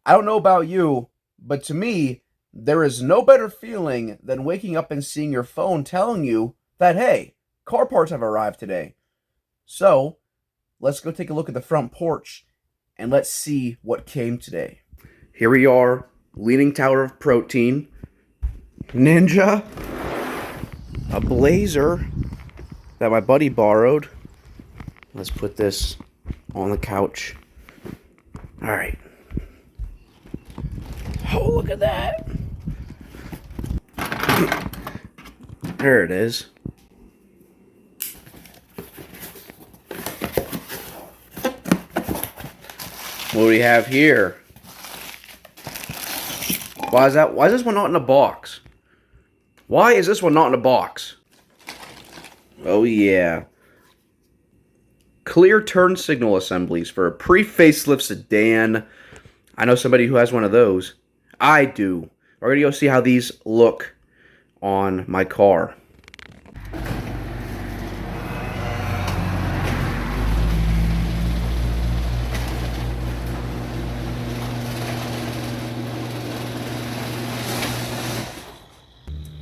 I don't know about you, but to me, there is no better feeling than waking up and seeing your phone telling you that, hey, car parts have arrived today. So, let's go take a look at the front porch and let's see what came today. Here we are, Leaning Tower of Protein, Ninja, a Blazer that my buddy borrowed. Let's put this on the couch. All right. Oh, look at that. There it is. What do we have here? Why is this one not in a box? Why is this one not in a box? Oh yeah. Clear turn signal assemblies for a pre-facelift sedan. I know somebody who has one of those. I do. We're gonna go see how these look on my car.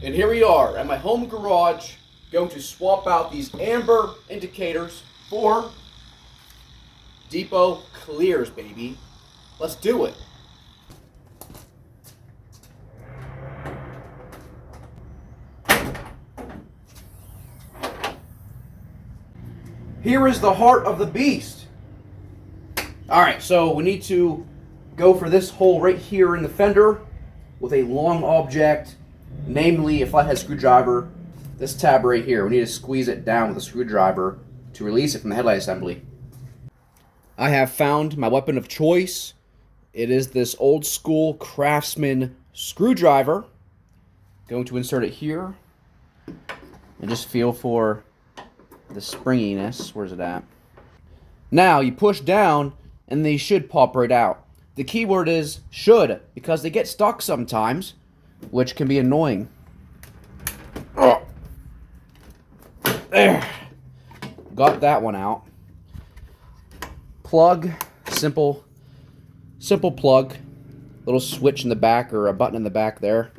And here we are at my home garage, going to swap out these amber indicators for Depot Clears, baby. Let's do it. Here is the heart of the beast. Alright, so we need to go for this hole right here in the fender with a long object, namely a flathead screwdriver. This tab right here, we need to squeeze it down with a screwdriver to release it from the headlight assembly. I have found my weapon of choice. It is this old school Craftsman screwdriver. Going to insert it here and just feel for the springiness. Where's it at? Now you push down and they should pop right out. The key word is should, because they get stuck sometimes, which can be annoying. Oh. There. Got that one out. Plug, simple plug. Little switch in the back, or a button in the back there.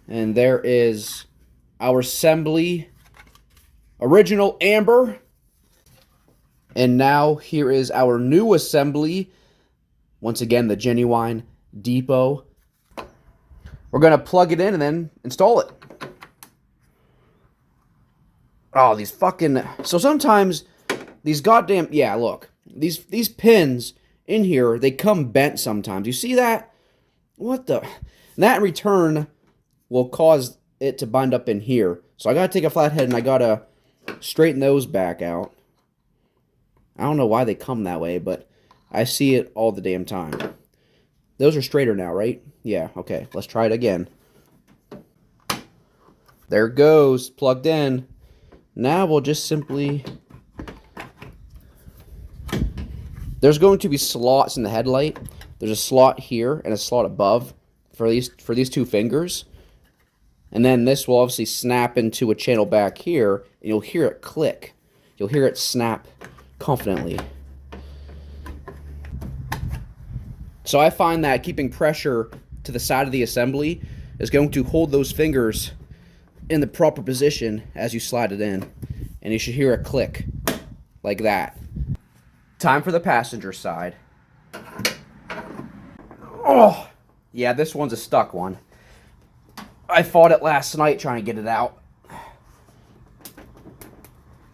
And there is our assembly. Original amber. And now here is our new assembly. Once again, the genuine Depot. We're going to plug it in and then install it. Oh, these fucking... So sometimes these goddamn... Yeah, look. These pins in here, they come bent sometimes. You see that? What the... And that in return will cause it to bind up in here. So I got to take a flathead and I got to straighten those back out. I don't know why they come that way, but I see it all the damn time. Those are straighter now, right? Yeah, okay. Let's try it again. There it goes. Plugged in. Now we'll just simply... There's going to be slots in the headlight. There's a slot here and a slot above for these two fingers. And then this will obviously snap into a channel back here, and you'll hear it click. You'll hear it snap confidently. So I find that keeping pressure to the side of the assembly is going to hold those fingers in the proper position as you slide it in. And you should hear a click like that. Time for the passenger side. Oh, yeah, this one's a stuck one. I fought it last night trying to get it out.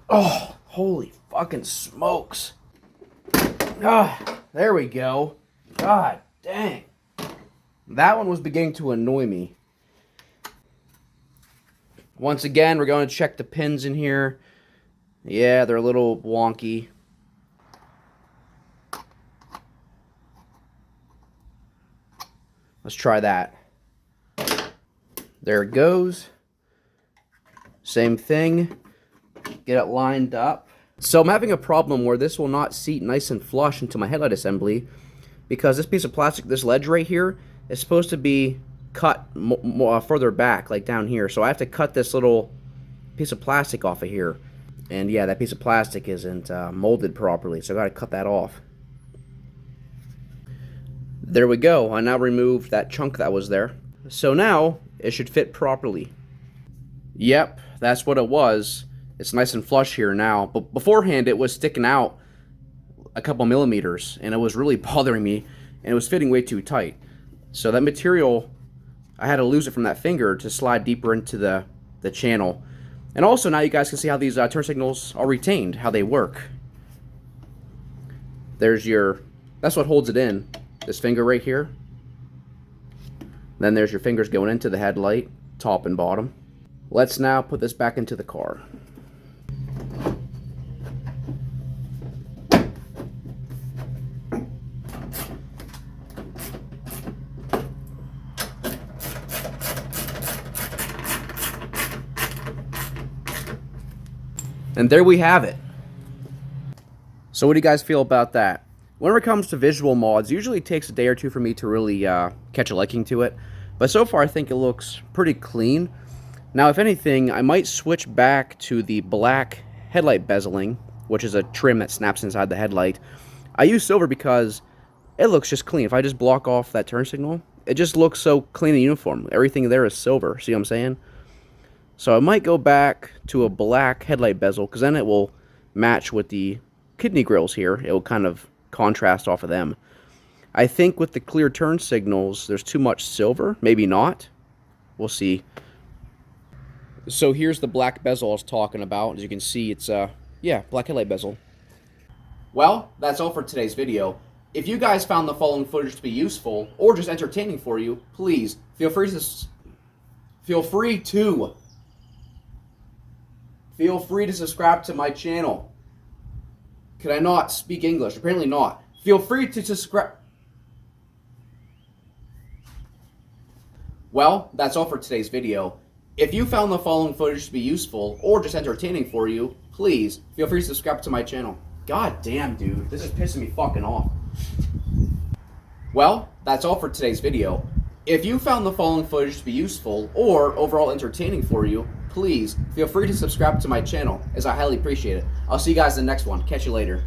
Oh, holy fucking smokes. Ah, there we go. God dang. That one was beginning to annoy me. Once again, we're going to check the pins in here. Yeah, they're a little wonky. Let's try that. There it goes. Same thing. Get it lined up. So I'm having a problem where this will not seat nice and flush into my headlight assembly because this piece of plastic, this ledge right here, is supposed to be cut further back, like down here. So I have to cut this little piece of plastic off of here. And yeah, that piece of plastic isn't molded properly, so I got to cut that off. There we go. I now removed that chunk that was there. So now it should fit properly. Yep, that's what it was. It's nice and flush here now, but beforehand it was sticking out a couple millimeters and it was really bothering me and it was fitting way too tight. So that material, I had to lose it from that finger to slide deeper into the channel. And also now you guys can see how these turn signals are retained, how they work. There's that's what holds it in, this finger right here. Then there's your fingers going into the headlight, top and bottom. Let's now put this back into the car. And there we have it. So what do you guys feel about that? Whenever it comes to visual mods, usually it takes a day or two for me to really catch a liking to it. But so far I think it looks pretty clean. Now if anything, I might switch back to the black headlight bezeling, which is a trim that snaps inside the headlight. I use silver because it looks just clean. If I just block off that turn signal, it just looks so clean and uniform. Everything there is silver, see what I'm saying? So I might go back to a black headlight bezel because then it will match with the kidney grills here. It will kind of contrast off of them. I think with the clear turn signals, there's too much silver. Maybe not. We'll see. So here's the black bezel I was talking about. As you can see, it's yeah, black headlight bezel. Well, that's all for today's video. If you guys found the following footage to be useful or just entertaining for you, please feel free to subscribe to my channel. Could I not speak English? Apparently not. Feel free to subscribe. Well, that's all for today's video. If you found the following footage to be useful or just entertaining for you, please feel free to subscribe to my channel. God damn, dude. This is pissing me fucking off. Well, that's all for today's video. If you found the following footage to be useful or overall entertaining for you, please feel free to subscribe to my channel, as I highly appreciate it. I'll see you guys in the next one. Catch you later.